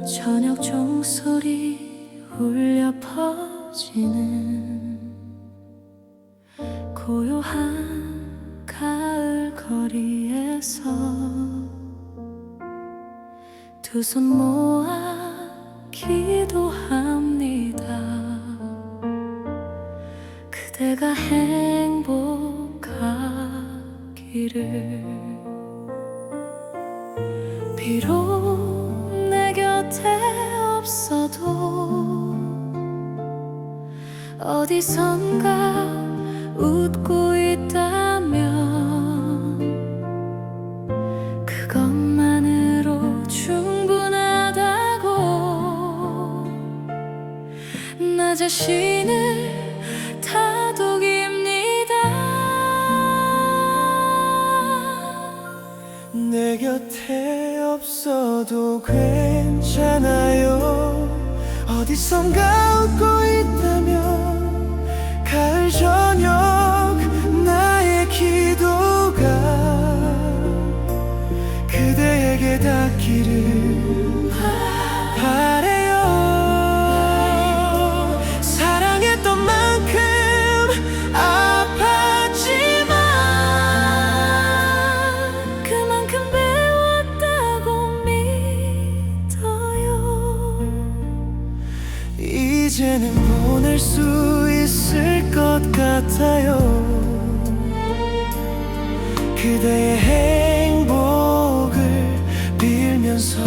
저녁 종소리 울려 퍼지는 고요한 가을 거리에서 두 손 모아 기도합니다. 그대가 행복하기를. 비록 내 곁에 없어도 어디선가 웃고 있다면 그것만으로 충분하다고 나 자신을 다독입니다. 내 곁에 없어도 괜찮아요. 어디선가 웃고 있다면 가을 저녁 나의 기도가 그대에게 닿기를 바래요. 사랑했던 만큼 아팠지만 그만큼 배웠다고 믿어요. 이제는 보낼 수 있을 것 같아요. 그대의 행복을 빌면서.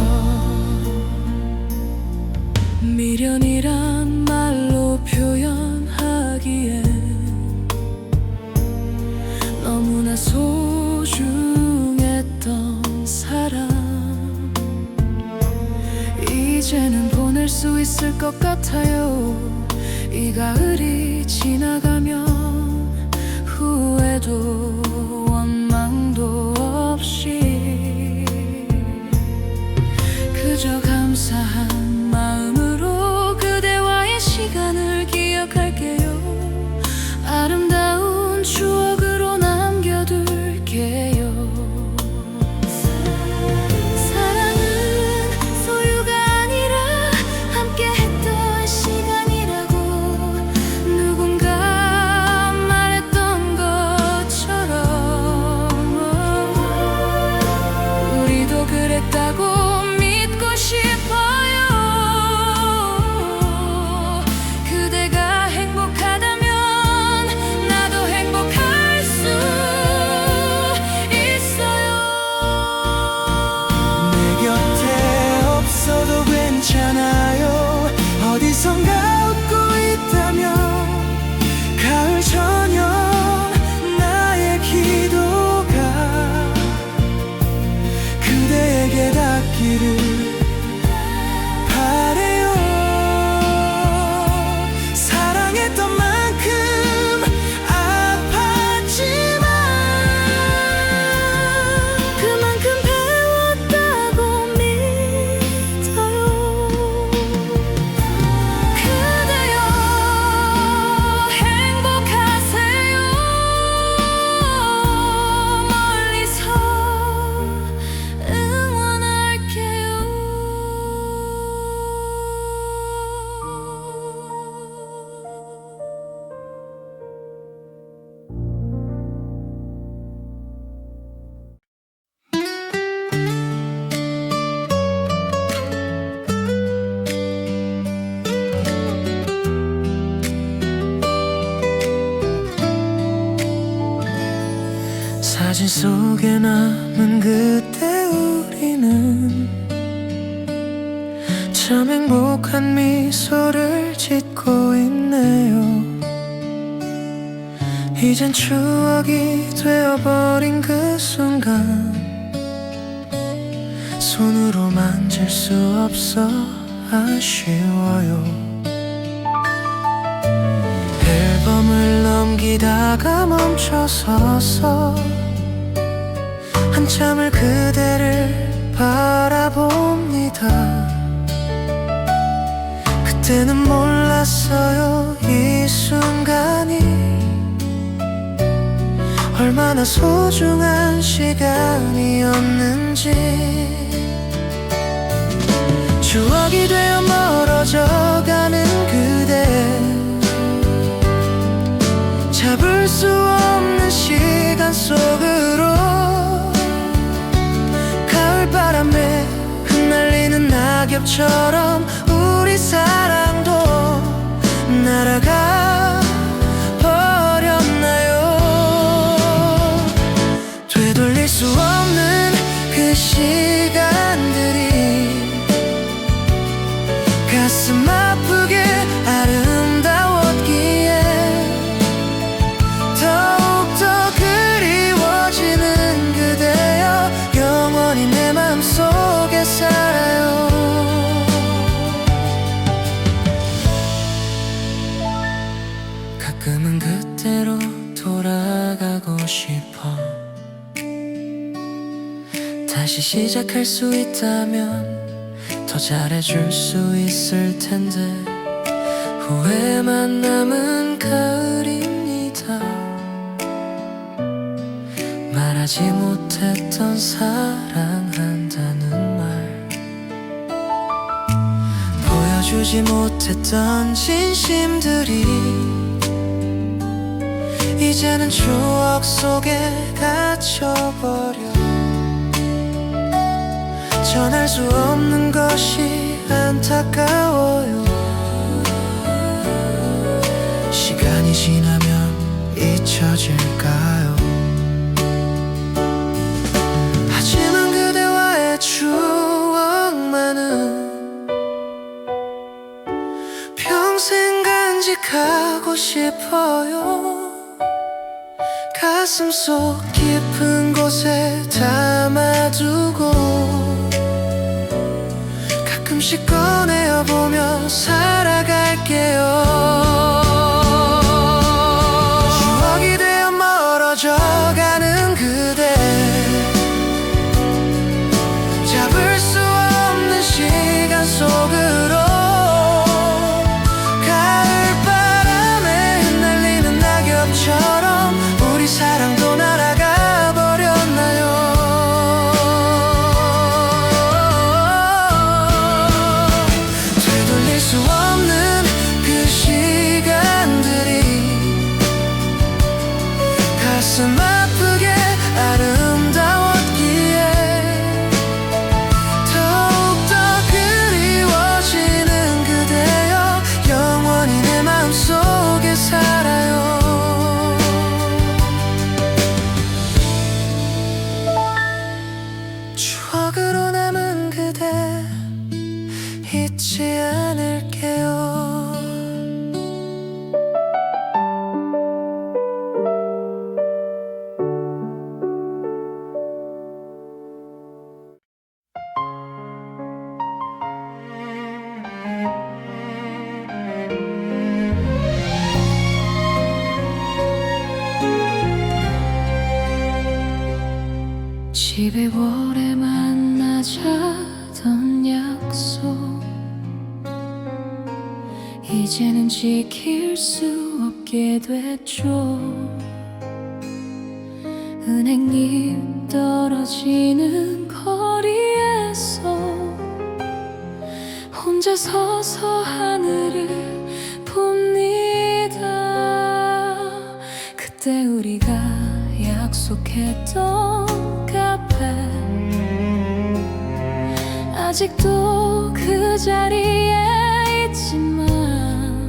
미련이란 말로 표현하기엔 너무나 소중했던 사람. 이제는 보낼 수 있을 것 같아요. 이 가을이 지나가면 후회도 원망도 없이 그저 감사한 마음으로 그대와의 시간을 기억할게요. 아름다운 추억으로 남겨둘게요. 사랑은 소유가 아니라 함께했던 시간이라고 누군가 말했던 것처럼 우리도 그랬다고 믿고 싶어요. 그대가 행복하다면 나도 행복할 수 있어요. 내 곁에 없어도 괜찮아요. 어디선가 웃고 있다면 가을 저녁 나의 기도가 그대에게 닿기를 바래요. 사랑했던 만큼 아팠지만 그만큼 배웠다고 믿어요. 그대여 행복하세요. 멀리서 응원할게요. 사진 속에 남은 그때 우리는 참 행복한 미소를 짓고 있네요. 이젠 추억이 되어버린 그 순간 손으로 만질 수 없어 아쉬워요. 앨범을 넘기다가 멈춰서서 한참을 그대를 바라봅니다. 그때는 몰랐어요 이 순간이 얼마나 소중한 시간이었는지. 추억이 되어 멀어져가는 그대 잡을 수 없는 시간 속으로 가을바람에 흩날리는 낙엽처럼 우리 사랑도 날아가 버렸나요. 되돌릴 수 없는 그 시간들이 가슴 아프게 아름다웠기에 더욱더 그리워지는 그대여 영원히 내 맘속에 살아요. 가끔은 그때로 돌아가고 싶어. 다시 시작할 수 있다면 더 잘해줄 수 있을 텐데 후회만 남은 가을입니다. 말하지 못했던 사랑한다는 말 보여주지 못했던 진심들이 이제는 추억 속에 갇혀버려. 전할 수 없는 것이 안타까워요. 시간이 지나면 잊혀질까요? 하지만 그대와의 추억만은 평생 간직하고 싶어요. 가슴속 깊은 곳에 담아두고 가끔씩 꺼내어보며 살아갈게요. 추억이 되어 멀어져가는 그대 잡을 수 없는 시간 속으로 가을바람에 흩날리는 낙엽처럼 우리 사랑도 날아가 버렸나요. 되돌릴 수 없는 그 시간들이 가슴 아프게 아름다웠기에 더욱더 그리워지는 그대여 영원히 내 맘속에 살아요. 추억으로 남은 그대 잊지 않을게요. 집에 오래 만나자던 약속 이제는 지킬 수 없게 됐죠. 은행잎 떨어지는 거리에서 혼자 서서 하늘을 봅니다. 그때 우리가 약속했던 카페 아직도 그 자리에 있지만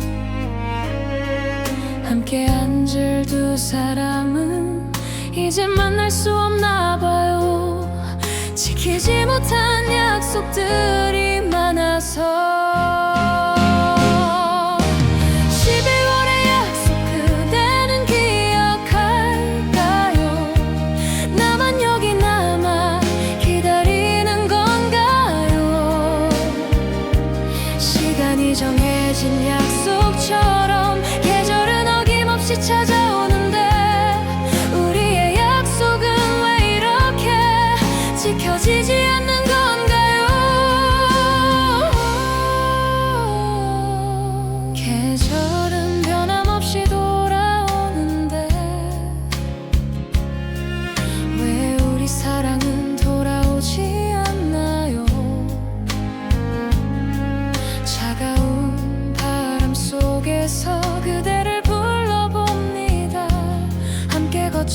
함께 앉을 두 사람은 이제 만날 수 없나 봐요. 지키지 못한 약속들이 많아서 12월의 약속 그대는 기억할까요? 나만 여기 남아 기다리는 건가요? 시간이 정해진 약속처럼 계절은 어김없이 찾아오는데 우리의 약속은 왜 이렇게 지켜지지 않는 건가요?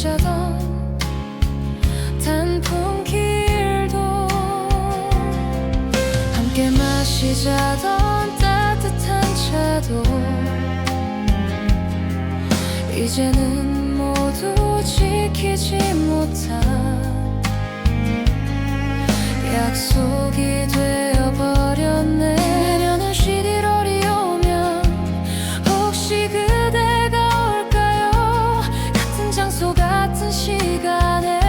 어쩌던 단풍 길도 함께 마시자던 따뜻한 차도 이제는 모두 지키지 못한 약속이 되어버렸네. 내년은 11월이 오면 혹시 그대가 올까요? 같은 장소 같은 시간에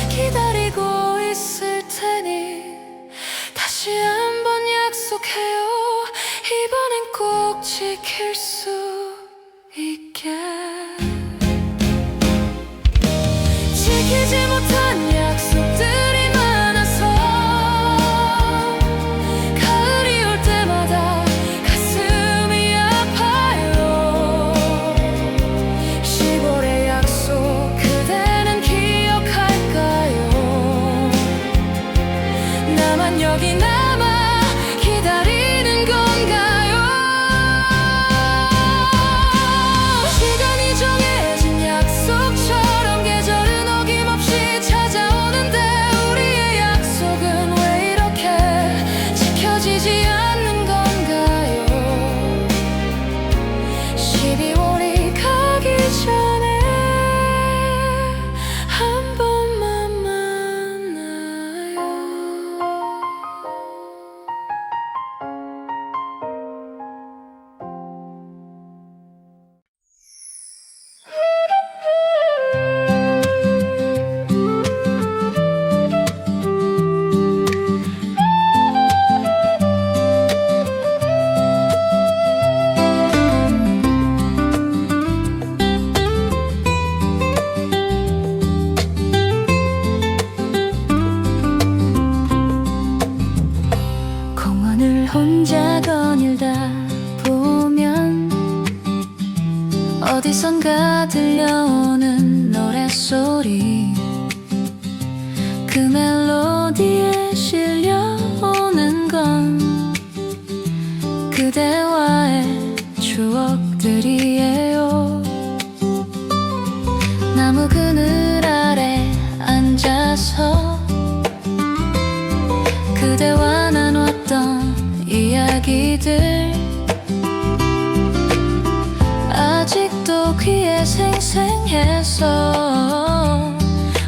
기다리고 있을 테니 다시 한번 약속해요. 이번엔 꼭 지킬 수 있게. 지키지 못한 약속들이 많아서 가을이 올 때마다 가슴이 아파요. 10월의 약속 그대는 기억할까요? 나만 여기 남아 기다리는 건가요? 시간이 정해진 약속처럼 계절은 어김없이 찾아오는데 우리의 약속은 왜 이렇게 지켜지지 않는 건가요? 12월이 가기 전에 한 번만 만나요. 공원을 혼자 거닐다 보면 어디선가 들려오는 노랫소리, 그 멜로디에 실려오는 건 그대와의 추억들이에요. 나무 그늘 아래 앉아서 그대와 나눴던 이야기들 아직도 귀에 생생해서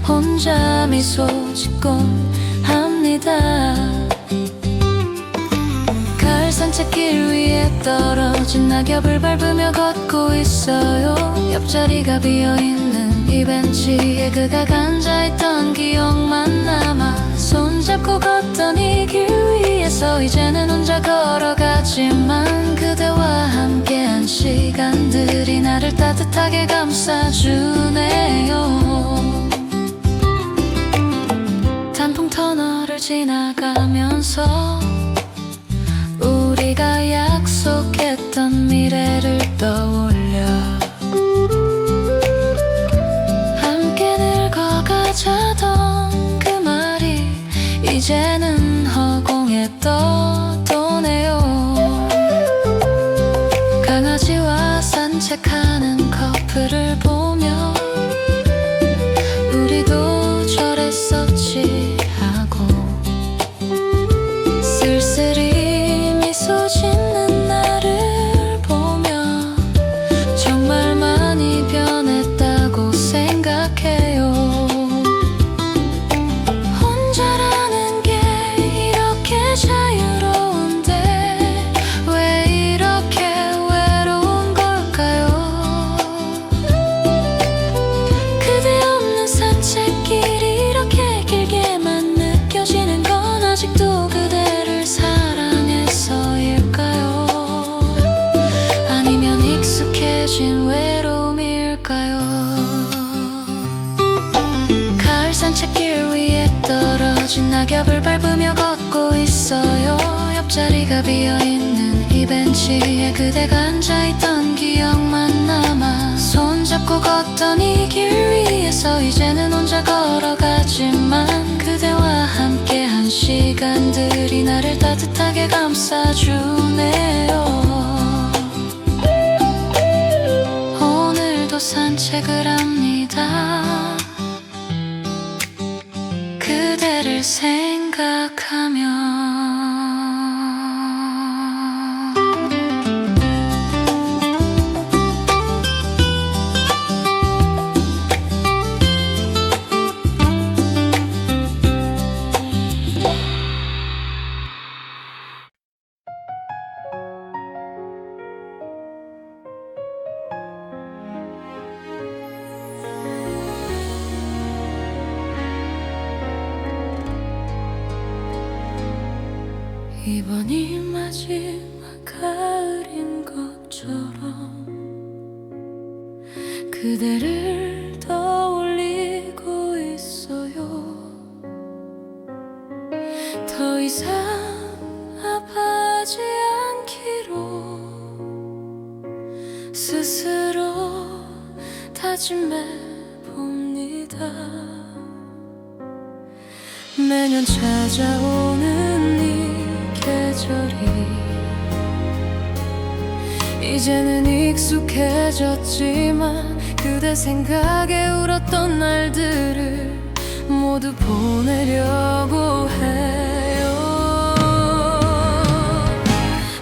혼자 미소 짓곤 합니다. 가을 산책길 위에 떨어진 낙엽을 밟으며 걷고 있어요. 옆자리가 비어있는 이 벤치에 그가 앉아있던 기억만 남아 손잡고 걷던 이 길 위에서 이제는 혼자 걸어가지만 그대와 함께한 시간들이 나를 따뜻하게 감싸주네요. 단풍 터널을 지나가면서 우리가 약속했던 미래를 떠올려 함께 늙어가자던 그 말이 이제는 허공에 떠도네요. 강아지와 산책하는 커플을 보며 우리도 저랬었지 하고 쓸쓸히 미소 짓는 나를 보며 정말 많이 변했다고 생각해요. 혼자라는 게 이렇게 자유로운데 왜 이렇게 외로운 걸까요? 그대 없는 산책길이 이렇게 길게만 느껴지는 건 아직도 그대를 사랑해서일까요? 아니면 익숙해진 외로움일까요? 가을 산책길 위에 떨어진 낙엽을 밟으며 걷고 있어요. 옆자리가 비어있는 이 벤치에 그대가 앉아있던 기억만 남아 손잡고 걷던 이 길 위에서 이제는 혼자 걸어가지만 그대와 함께한 시간들이 나를 따뜻하게 감싸주네요. 오늘도 산책을 합니다. 때마다 그대를 생각하며 이번이 마지막 가을인 것처럼 그대를 떠올리고 있어요. 더 이상 아파하지 않기로 스스로 다짐해 봅니다. 매년 찾아오는 이 계절이 이제는 익숙해졌지만 그대 생각에 울었던 날들을 모두 보내려고 해요.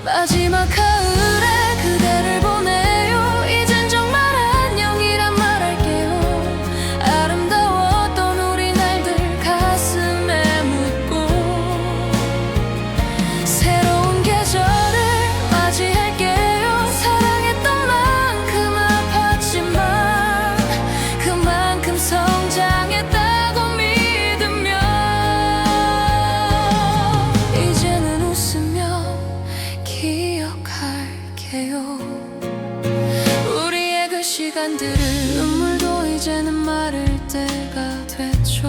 마지막 가을에 그대를 보내요. 이젠 정말 안녕이란 말할게요. 아름다웠던 우리 날들 가슴에 묻고 새로운 계절을 맞이할게요. 사랑했던 만큼 아팠지만 그만큼 성장했다고 믿으며 이제는 웃으며 기억할게요. 우리의 그 시간들을 눈물도 이제는 마를 때가 됐죠.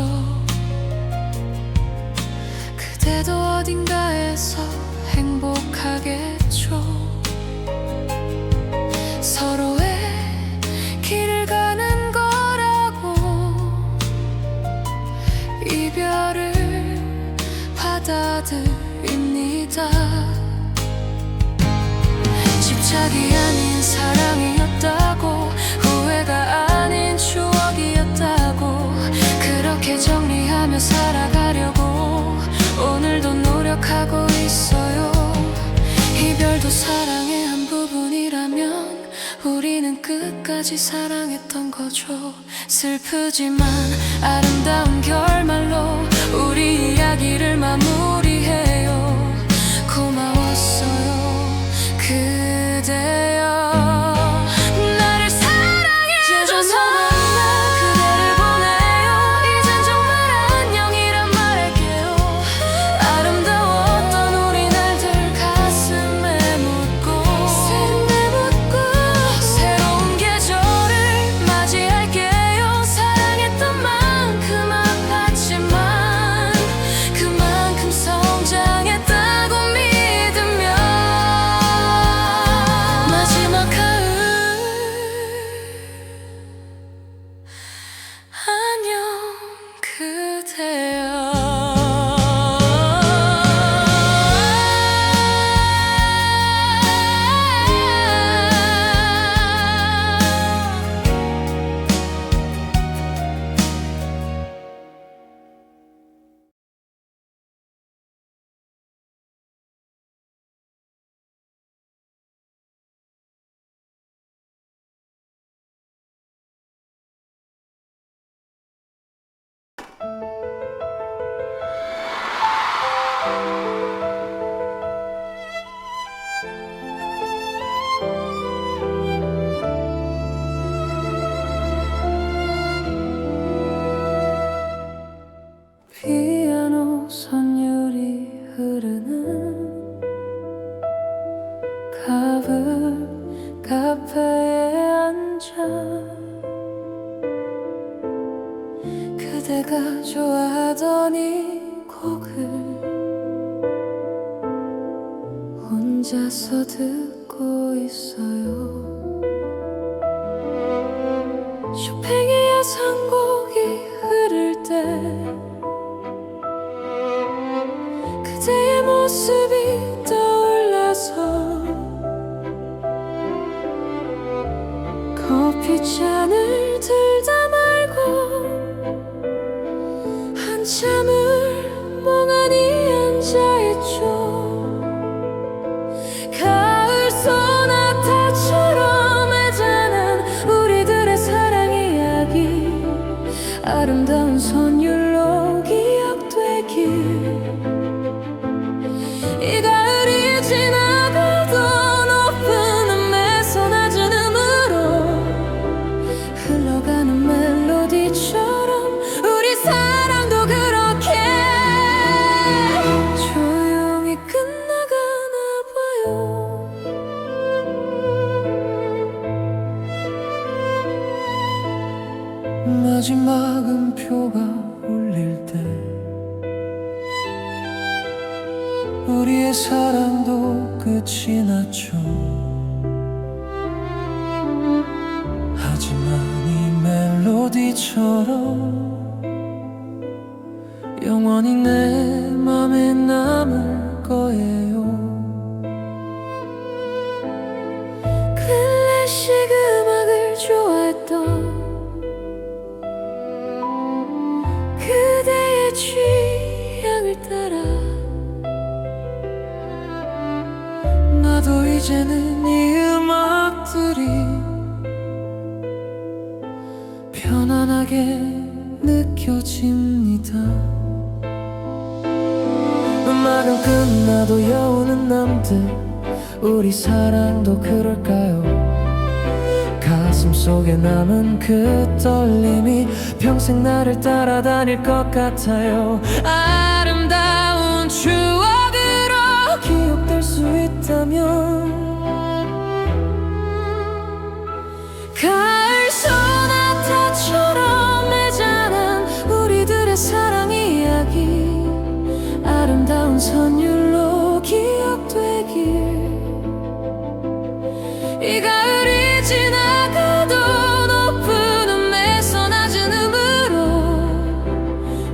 그대도 어딘가에서 행복하겠죠. 서로의 길을 가는 거라고 이별을 받아들입니다. 집착이 아닌 사랑이었다고, 후회가 아닌 추억이었다고, 그렇게 정리하며 살아가려고 오늘도 노력하고 있어요. 이별도 사랑의 한 부분이라면 우리는 끝까지 사랑했던 거죠. 슬프지만 아름다운 결말로 우리 이야기를 마무리해요. 고마웠어요 그대여. 나를 사랑해줘서 그대를 보내요. 이젠 정말 안녕이란 말할게요. 아름다웠던 우리 날들 가슴에 묻고 새로운 계절을 맞이할게요. 사랑했던 만큼 아팠지만 그만큼 성장했다고 믿으며 마지막 가을 안녕 그대여. 피아노 선율이 흐르는 가을 카페에 앉아 그대가 좋아하던 이 곡을 혼자서 듣고 있어요. 쇼팽의 예상곡이 흐를 때 그대의 모습이 떠올라서 커피잔을 들다 말 마지막 음표가 울릴 때 우리의 사랑도 끝이 났죠. 하지만 이 멜로디처럼 영원히 내 맘에 남을 거예요. 클래식 음악을 좋아했던 그대의 취향을 따라 나도 이제는 이 음악들이 편안하게 느껴집니다. 음악은 끝나도 여우는 남듯 우리 사랑도 그럴까요? 가슴 속에 남은 그 떨림이 평생 나를 따라다닐 것 같아요. 아름다운 추억으로 기억될 수 있다면 가을 소나타처럼 애잔한 우리들의 사랑 이야기 아름다운 선율로 기억되길. 이 가을이 지나가도 높은 음에서 낮은 음으로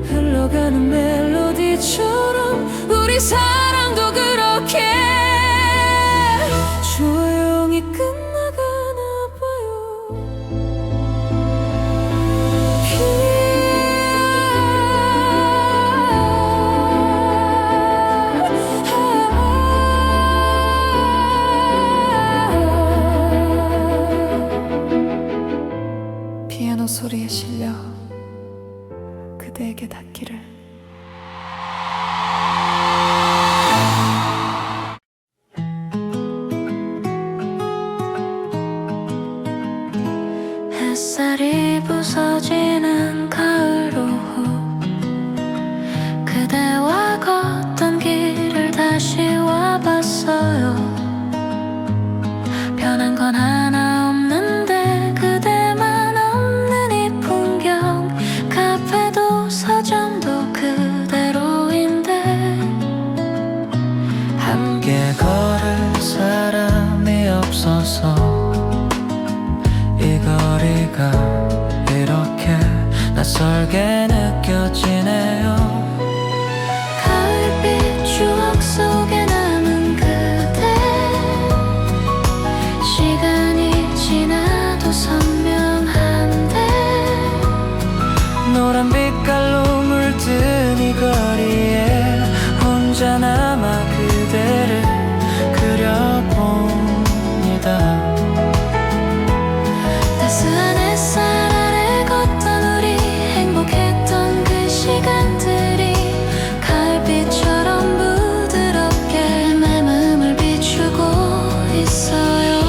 흘러가는 멜로디처럼 우리 사랑도 그렇게 조용히 끝나가나 봐요. 피아노 소리에 실려 그대에게 닿기를. 햇살이 부서지는 가을 오후 그대와 걷던 길을 다시 와봤어요. 변한 건 하나 없는데 그대만 없는 이 풍경. 카페도 서점도 그대로인데 함께 걸을 사람이 없어서 이 거리가 이렇게 낯설게 느껴지네요. 가을빛 추억 속에 남은 그대. 시간이 지나도 선명한데 노란 빛깔로 물든 이 거리에 혼자 남아 그대를 그려봅니다. 따스한 햇살 아래 걷던 우리 행복했던 그 시간들이 가을빛처럼 부드럽게 내 마음을 비추고 있어요.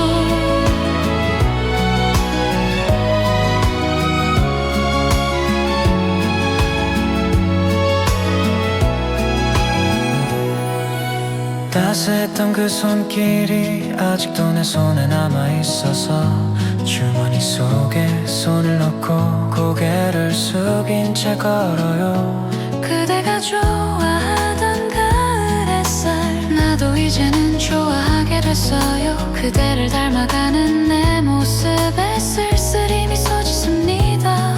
따스했던 그 손길이 아직도 내 손에 남아있어서 주머니 속에 손을 넣고 고개를 숙인 채 걸어요. 그대가 좋아하던 가을 햇살 나도 이제는 좋아하게 됐어요. 그대를 닮아가는 내 모습에 쓸쓸히 미소 짓습니다.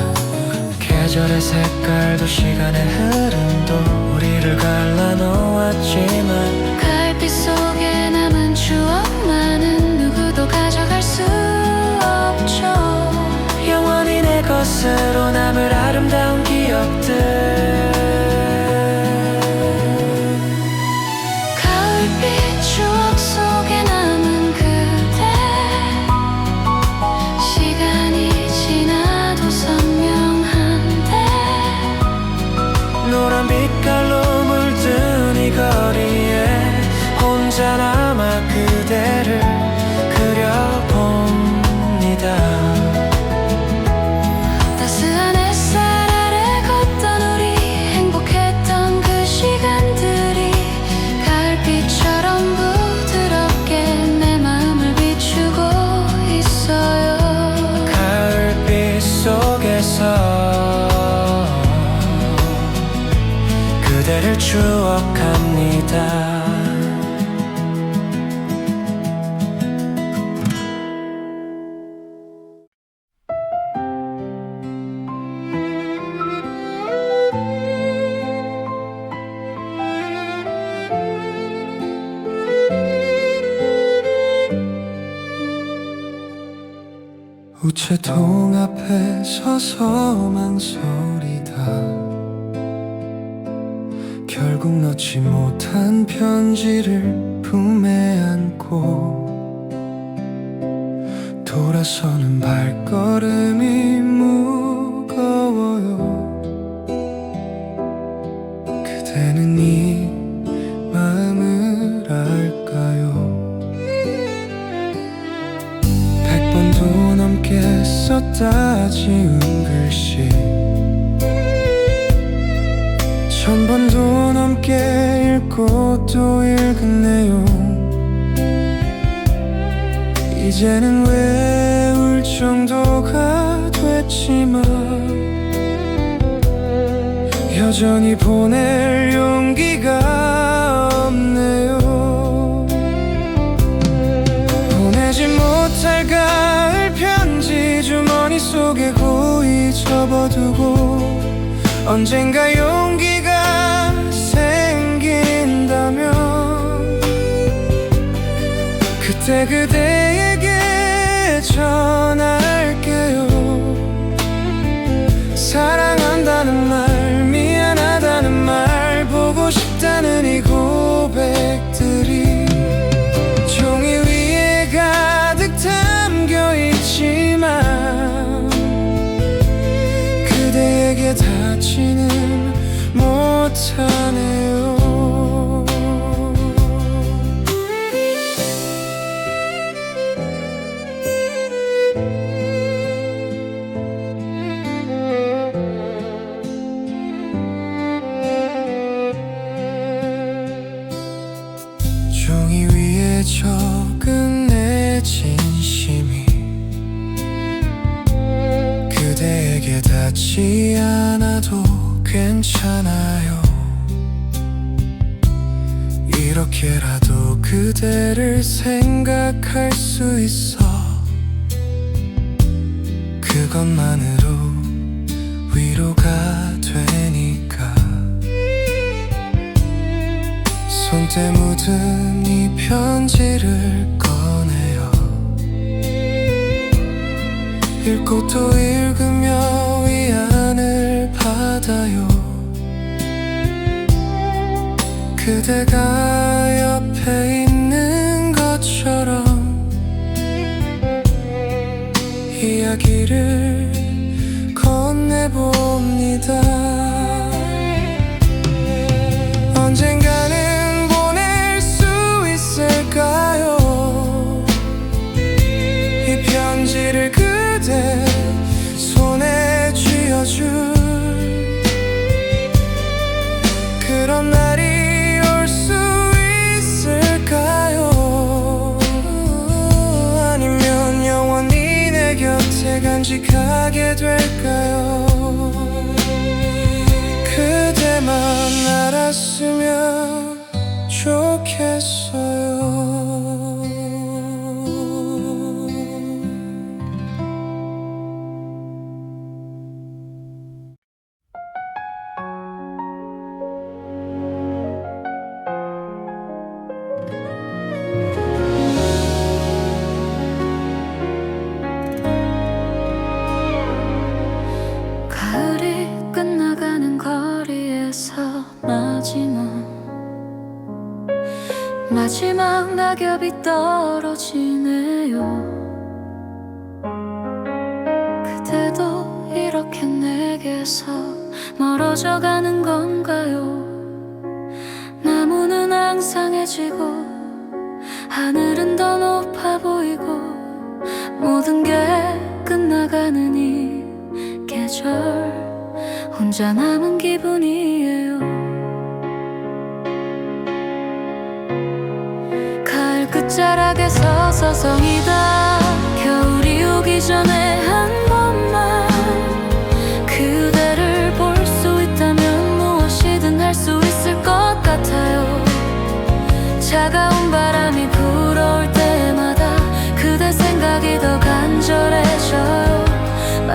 계절의 색깔도 시간의 흐름도 우리를 갈라놓았지만 가을빛 속에 남은 추억만은 누구도 가져갈 수 없죠. 영원히 내 것으로 남을 아름다운 기억들. 가을빛 추억 속에 남은 그대. 시간이 지나도 선명한데 노란 빛깔로 물든 이 거리에 혼자 남아 그대를 그려봅니다. 따스한 햇살 아래 걷던 우리 행복했던 그 시간들이 가을빛처럼 부드럽게 내 마음을 비추고 있어요. 가을빛 속에서 우체통 앞에 서서 망설이다 결국 넣지 못한 편지를 품에 안고 돌아서는 발걸음이 무거워요. 그대는 이 마음을 알까요? 100번도 넘게 썼다 지운 글씨 1000번도 넘게 읽고 또 읽은 내용 이제는 외울 정도가 됐지만 여전히 보낼 용기가 없네요. 보내지 못할 가을 편지 주머니 속에 고이 접어두고 언젠가 용기가 생긴다면 그때 그대에게 전할게요. 사랑한다는 말, 미안하다는 말, 보고 싶다는 이 고백들이 종이 위에 가득 담겨 있지만 그대에게 닿지는 못하네요. 종이 위에 적은 내 진심이 그대에게 닿지 않아도 괜찮아요. 이렇게라도 그대를 생각할 수 있어 그것만으로 위로가 되니까 손때 묻은 이 편지를 꺼내요. 읽고 또 읽으며 위안을 받아요. 그대가 옆에 있는 것처럼 이야기를 건네봅니다. 언젠가는 보낼 수 있을까요? 이 편지를 그대 손에 쥐어줄 그런 날이 올 수 있을까요? 아니면 영원히 내 곁에 간직하게 될까요? 그대만 알았으면 좋겠어요. 가을이 끝나가는 거리에서 마지막 낙엽이 떨어지네요. 그대도 이렇게 내게서 멀어져 가는 건가요? 나무는 앙상해지고 하늘은 더 높아 보이고 모든 게 끝나가는 이 계절 혼자 남은 기분이에요. 가을 끝자락에 서서 성이다 겨울이 오기 전에 한 번만 그대를 볼 수 있다면 무엇이든 할 수 있을 것 같아요.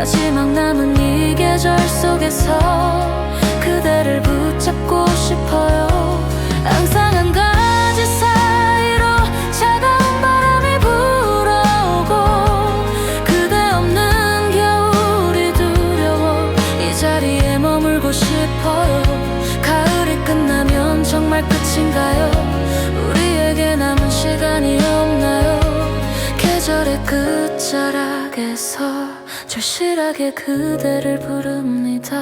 마지막 남은 이 계절 속에서 그대를 붙잡고 싶어요. 항상 한 가지 사이로 차가운 바람이 불어오고 그대 없는 겨울이 두려워 이 자리에 머물고 싶어요. 가을이 끝나면 정말 끝인가요? 우리에게 남은 시간이 없나요? 계절의 끝자락에서 절실하게 그대를 부릅니다.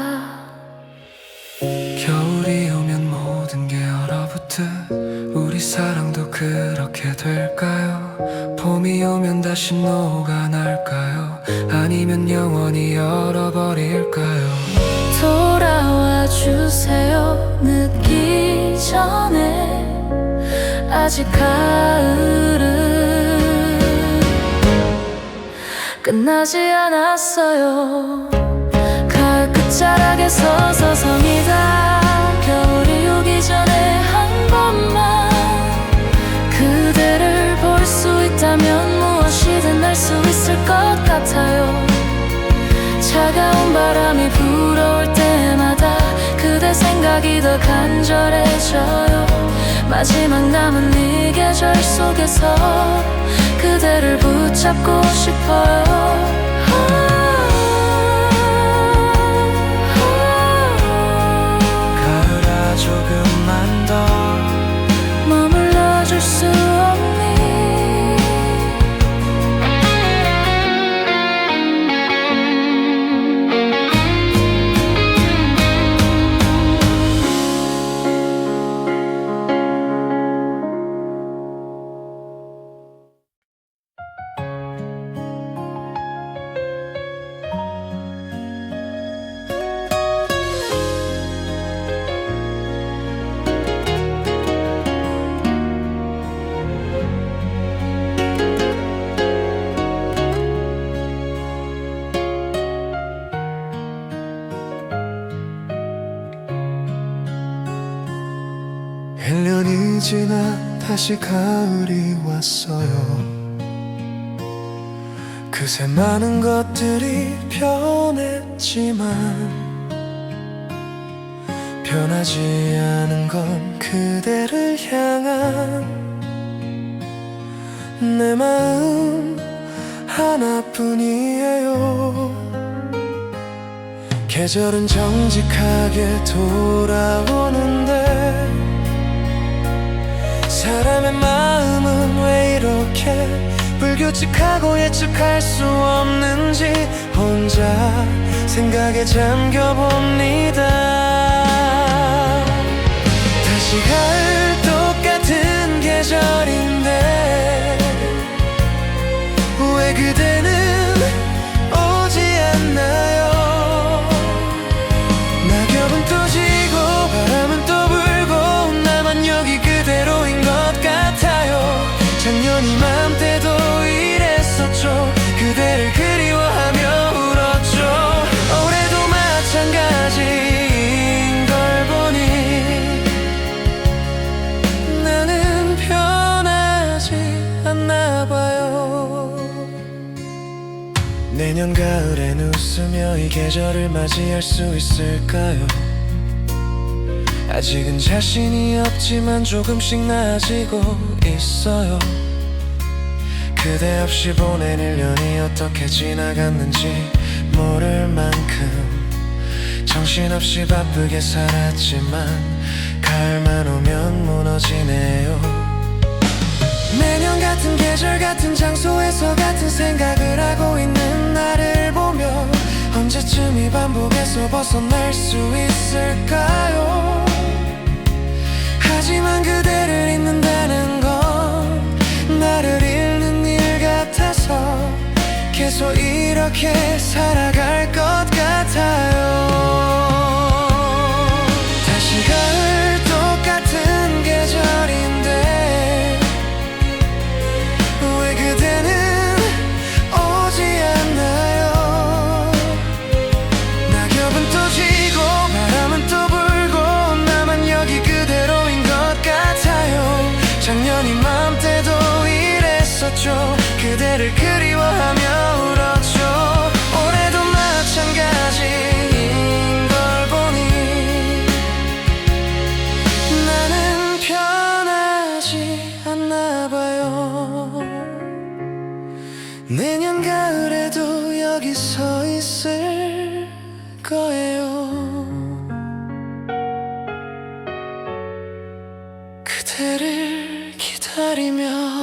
겨울이 오면 모든 게 얼어붙듯 우리 사랑도 그렇게 될까요? 봄이 오면 다시 녹아날까요? 아니면 영원히 얼어버릴까요? 돌아와 주세요. 늦기 전에 아직 가을은 끝나지 않았어요. 가을 끝자락에 서서 성이다. 겨울이 오기 전에 한 번만 그대를 볼 수 있다면 무엇이든 할 수 있을 것 같아요. 차가운 바람이 불어올 때마다 그대 생각이 더 간절해져요. 마지막 남은 이 계절 속에서 그대를 붙잡고 싶어요. 가을아 조금만 더 머물러줄 수 없니? (1년이) 지나 다시 가을이 왔어요. 그새 많은 것들이 변했지만 변하지 않은 건 그대를 향한 내 마음 하나뿐이에요. 계절은 정직하게 돌아오는데 사람의 마음은 왜 이렇게 불규칙하고 예측할 수 없는지 혼자 생각에 잠겨봅니다. 다시 가을 똑같은 계절인데 왜 그대는 오지 않나요? 낙엽은 또 지고 바람은 또 불고 나만 여기 그대로인 것 같아요. 작년 이맘때도 이랬었죠. 그대를 그리워하며 울었죠. 올해도 마찬가지인 걸 보니 나는 변하지 않나 봐요. 내년 가을엔 웃으며 이 계절을 맞이할 수 있을까요? 아직은 자신이 없지만 조금씩 나아지고 있어요. 그대 없이 보낸 1년이 어떻게 지나갔는지 모를 만큼 정신없이 바쁘게 살았지만 가을만 오면 무너지네요. 매년 같은 계절 같은 장소에서 같은 생각을 하고 있는 나를 보며 언제쯤 이 반복에서 벗어날 수 있을까요? 하지만 그대를 잊는다는 건 나를 잃는 일 같아서 계속 이렇게 살아갈 것 같아요. 다시 가을 똑같은 계절인데 왜 그대는 오지 않나요? 낙엽은 또 지고 바람은 또 불고 나만 여기 그대로인 것 같아요. 작년 이맘때도 이랬었죠. 그대를 그리워하며 울었죠. 올해도 내년 가을에도 여기 서 있을 거예요. 그대를 기다리며